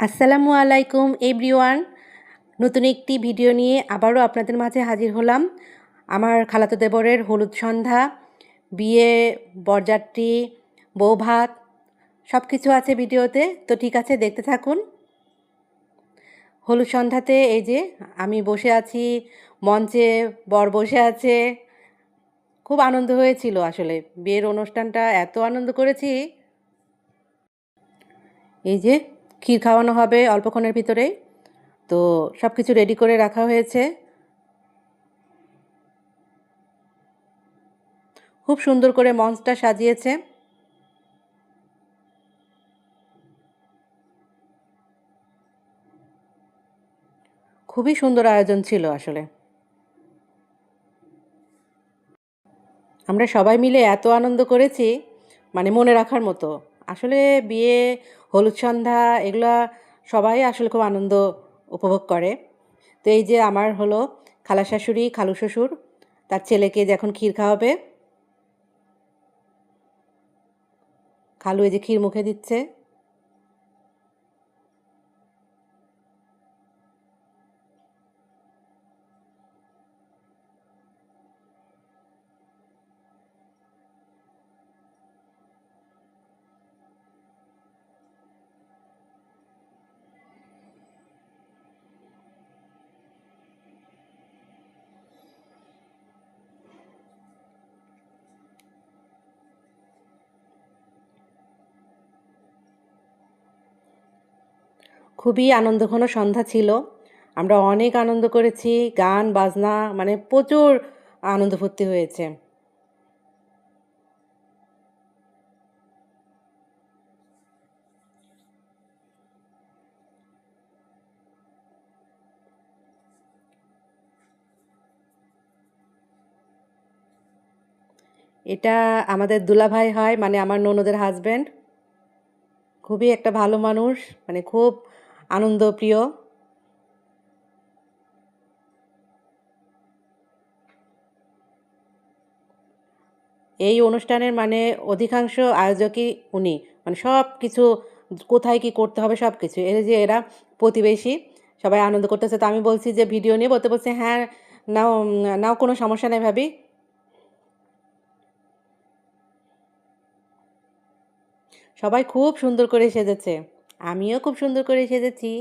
আসসালামু আলাইকুম এভরিওয়ান। নতুন একটি ভিডিও নিয়ে আবারও আপনাদের মাঝে হাজির হলাম। আমার খালাতো দেবরের হলুদ সন্ধ্যা, বিয়ে, বরযাত্রী, বৌভাত সব কিছু আছে ভিডিওতে। তো ঠিক আছে, দেখতে থাকুন। হলুদ সন্ধ্যাতে এই যে আমি বসে আছি মঞ্চে, বর বসে আছে। খুব আনন্দ হয়েছিল আসলে। বিয়ের অনুষ্ঠানটা এত আনন্দ করেছি। এই যে ক্ষীর খাওয়ানো হবে অল্পক্ষণের ভিতরেই। তো সব কিছু রেডি করে রাখা হয়েছে। খুব সুন্দর করে মঞ্চটা সাজিয়েছে। খুবই সুন্দর আয়োজন ছিল আসলে। আমরা সবাই মিলে এত আনন্দ করেছি, মানে মনে রাখার মতো। আসলে বিয়ে, হলুদ সন্ধ্যা এগুলা সবাই আসলে খুব আনন্দ উপভোগ করে। তো এই যে আমার হলো খালা শাশুড়ি, খালু শ্বশুর, তার ছেলেকে যে এখন ক্ষীর খাওয়াবে। খালু এই যে ক্ষীর মুখে দিচ্ছে। খুবই আনন্দঘন সন্ধ্যা ছিল। আমরা অনেক আনন্দ করেছি, গান বাজনা মানে প্রচুর আনন্দ ফুর্তি হয়েছে। এটা আমাদের দুলাভাই হয়, মানে আমার ননদের হাজব্যান্ড। খুবই একটা ভালো মানুষ, মানে খুব আনন্দপ্রিয়। এই অনুষ্ঠানের মানে অধিকাংশ আয়োজকই উনি, মানে সব কিছু কোথায় কি করতে হবে সব কিছু। এই যে এরা প্রতিবেশী, সবাই আনন্দ করতেছে। তো আমি বলছি যে ভিডিও নিয়ে, বলতে বলছে হ্যাঁ নাও, নাও, কোনো সমস্যা নেই ভাবি। সবাই খুব সুন্দর করে সেজেছে, আমিও খুব সুন্দর করে সেজেছি।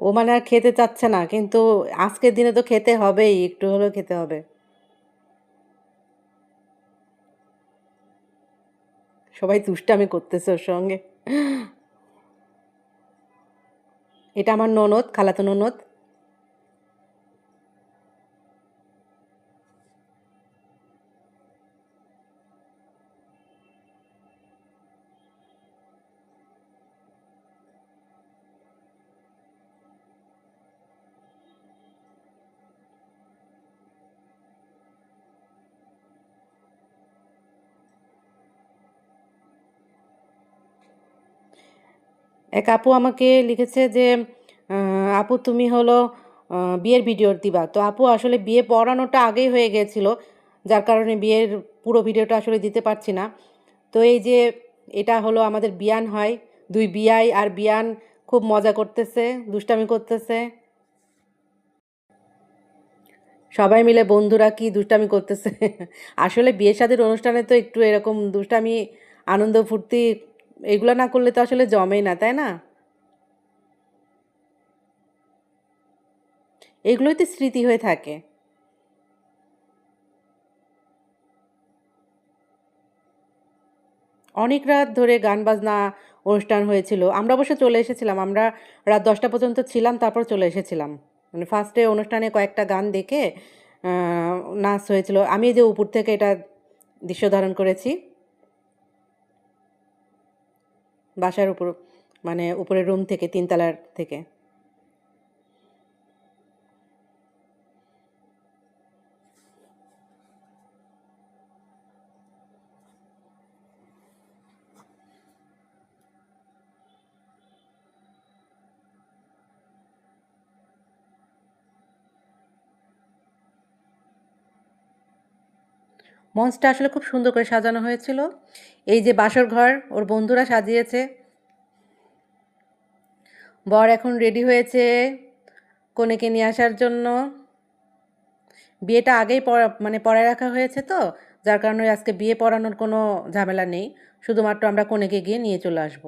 ও মানে আর খেতে চাচ্ছে না, কিন্তু আজকের দিনে তো খেতে হবেই, একটু হলেও খেতে হবে। সবাই দুষ্টামি করতেছে ওর সঙ্গে। এটা আমার ননদ, খালাতো ননদ। এক আপু আমাকে লিখেছে যে আপু তুমি হলো বিয়ের ভিডিও দিবা। তো আপু আসলে বিয়ে পড়ানোটা আগেই হয়ে গিয়েছিল, যার কারণে বিয়ের পুরো ভিডিওটা আসলে দিতে পারছি না। তো এই যে এটা হলো আমাদের বিয়ান হয়, দুই বিয়াই আর বিয়ান খুব মজা করতেছে, দুষ্টামি করতেছে। সবাই মিলে বন্ধুরা কি দুষ্টামি করতেছে। আসলে বিয়ে শাদির অনুষ্ঠানে তো একটু এরকম দুষ্টামি, আনন্দ ফুর্তি এগুলো না করলে তো আসলে জমেই না, তাই না? এগুলোই তো স্মৃতি হয়ে থাকে। অনেক রাত ধরে গান বাজনা অনুষ্ঠান হয়েছিল। আমরা অবশ্য চলে এসেছিলাম। আমরা রাত ১০টা পর্যন্ত ছিলাম, তারপর চলে এসেছিলাম। মানে ফার্স্টে অনুষ্ঠানে কয়েকটা গান দেখে আ নাচ হয়েছিল। আমি এই যে উপর থেকে এটা দৃশ্য ধারণ করেছি। বাসার উপর, মানে উপরের রুম থেকে, ৩ তলার থেকে। মঞ্চটা আসলে খুব সুন্দর করে সাজানো হয়েছিল। এই যে বাসর ঘর ওর বন্ধুরা সাজিয়েছে। বর এখন রেডি হয়েছে কনেকে নিয়ে আসার জন্য। বিয়েটা আগেই মানে পড়ায় রাখা হয়েছে তো, যার কারণে আজকে বিয়ে পড়ানোর কোনো ঝামেলা নেই। শুধুমাত্র আমরা কনেকে গিয়ে নিয়ে চলে আসব।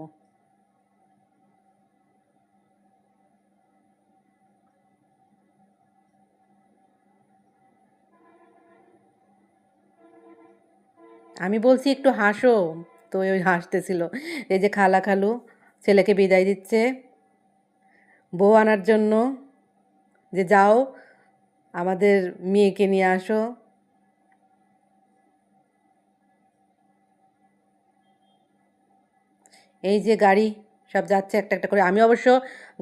আমি বলছি একটু হাসো, তো ওই হাসতেছিল। এই যে খালা খালু ছেলেকে বিদায় দিচ্ছে বউ আনার জন্য, যে যাও আমাদের মেয়েকে নিয়ে আসো। এই যে গাড়ি সব যাচ্ছে একটা একটা করে। আমি অবশ্য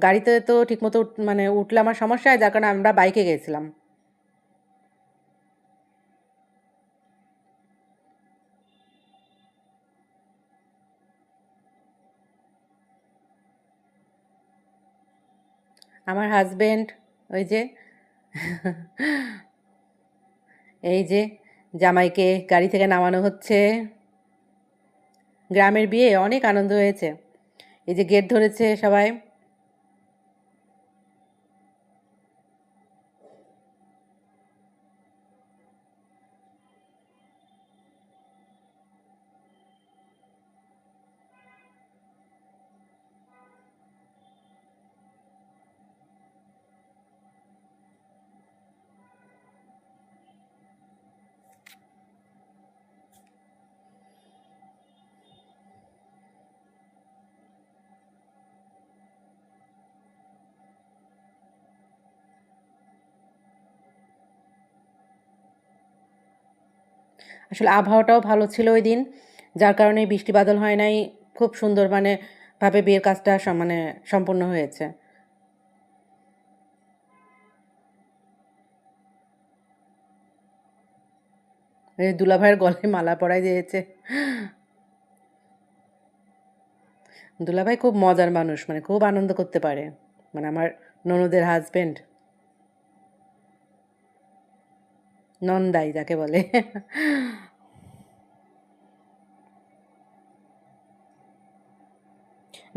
গাড়িতে তো ঠিকমতো মানে উঠলে আমার সমস্যা হয়, যার কারণে আমরা বাইকে গেছিলাম। আমার হাজবেন্ড ওই যে এই যে জামাইকে গাড়ি থেকে নামানো হচ্ছে। গ্রামের বিয়ে অনেক আনন্দ হয়েছে। এই যে গেট ধরেছে সবাই। আসলে আবহাওয়াটাও ভালো ছিল ওই দিন, যার কারণে বৃষ্টি বাদল হয় নাই। খুব সুন্দর মানে ভাবে বিয়ের কাজটা মানে সম্পূর্ণ হয়েছে। এই দুলাভাইয়ের গলায় মালা পরাই দিয়েছে। দুলাভাই খুব মজার মানুষ, মানে খুব আনন্দ করতে পারে, মানে আমার ননদের হাজবেন্ড, নন্দাই যাকে বলে।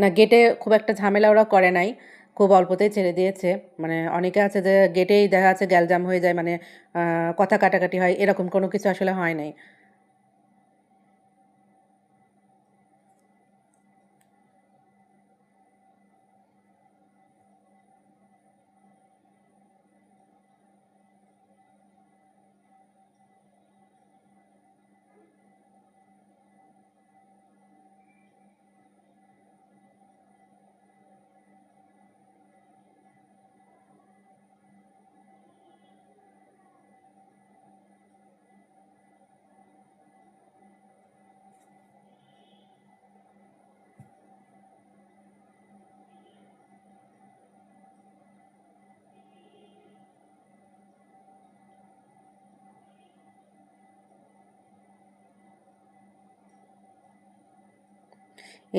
না, গেটে খুব একটা ঝামেলা ওরা করে নাই, খুব অল্পতেই ছেড়ে দিয়েছে। মানে অনেকে আছে যে গেটেই দেখা যাচ্ছে গ্যালজাম হয়ে যায়, মানে কথা কাটাকাটি হয়, এরকম কোনো কিছু আসলে হয় নাই।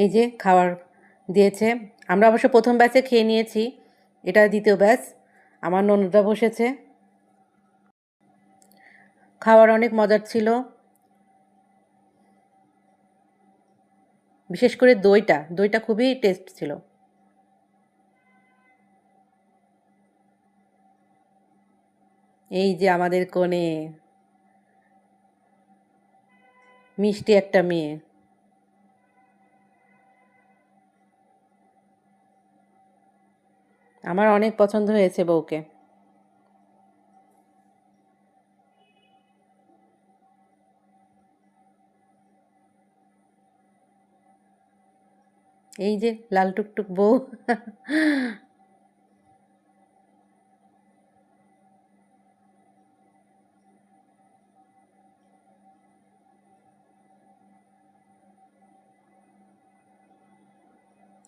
এই যে খাবার দিয়েছে। আমরা অবশ্য প্রথম ব্যাচে খেয়ে নিয়েছি, এটা দ্বিতীয় ব্যাচ। আমার ননদরা বসেছে। খাবার অনেক মজার ছিল, বিশেষ করে দইটা দইটা খুবই টেস্ট ছিল। এই যে আমাদের কোণে মিষ্টি একটা মেয়ে। আমার অনেক পছন্দ হয়েছে বউকে। এই যে লাল টুকটুক বউ।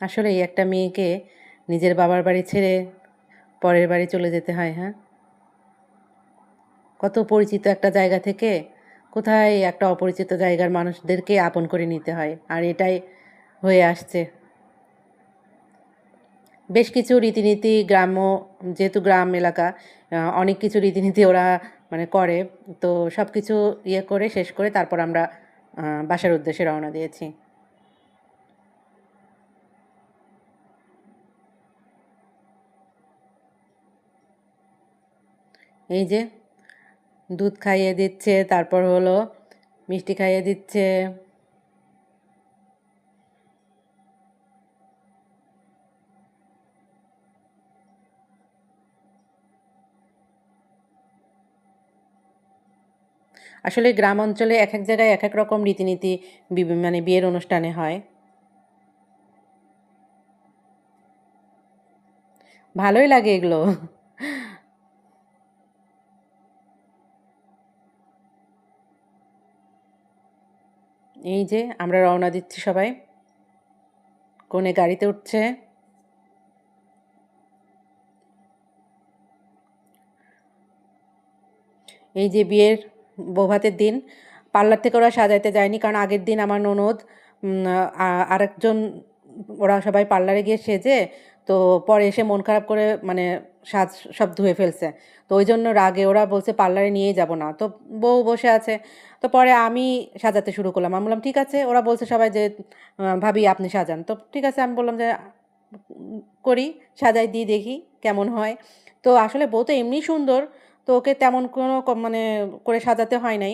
আসলেই একটা মেয়েকে নিজের বাবার বাড়ি ছেড়ে পরের বাড়ি চলে যেতে হয়, হ্যাঁ? কত পরিচিত একটা জায়গা থেকে কোথায় একটা অপরিচিত জায়গার মানুষদেরকে আপন করে নিতে হয়, আর এটাই হয়ে আসছে। বেশ কিছু রীতিনীতি গ্রাম্য, যেহেতু গ্রাম এলাকা, অনেক কিছু রীতিনীতি ওরা মানে করে। তো সব কিছু ইয়ে করে শেষ করে তারপর আমরা বাসার উদ্দেশ্যে রওনা দিয়েছি। এই যে দুধ খাইয়ে দিচ্ছে, তারপর হলো মিষ্টি খাইয়ে দিচ্ছে। আসলে গ্রাম অঞ্চলে এক এক জায়গায় এক এক রকম রীতিনীতি মানে বিয়ের অনুষ্ঠানে হয়। ভালোই লাগে এগুলো। এই যে আমরা রওনা দিচ্ছি সবাই, কনে গাড়িতে উঠছে। এই যে বিয়ের বৌভাতের দিন পার্লার থেকে ওরা সাজাইতে যায়নি, কারণ আগের দিন আমার ননদ আরেকজন, ওরা সবাই পার্লারে গিয়ে সেজে, তো পরে এসে মন খারাপ করে মানে সাজ সব ধুয়ে ফেলছে। তো ওই জন্য রাগে ওরা বলছে পার্লারে নিয়ে যাব না, তো বউ বসে আছে। তো পরে আমি সাজাতে শুরু করলাম, আমি বললাম ঠিক আছে, ওরা বলছে সবাই যে ভাবি আপনি সাজান, তো ঠিক আছে আমি বললাম যে করি, সাজাই দিই দেখি কেমন হয়। তো আসলে বউ তো এমনি সুন্দর, তো ওকে তেমন কোনো মানে করে সাজাতে হয় নাই।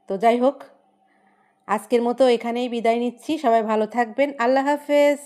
তো যাই হোক, আজকের মতো এখানেই বিদায় নিচ্ছি, সবাই ভালো থাকবেন, আল্লাহ হাফেজ।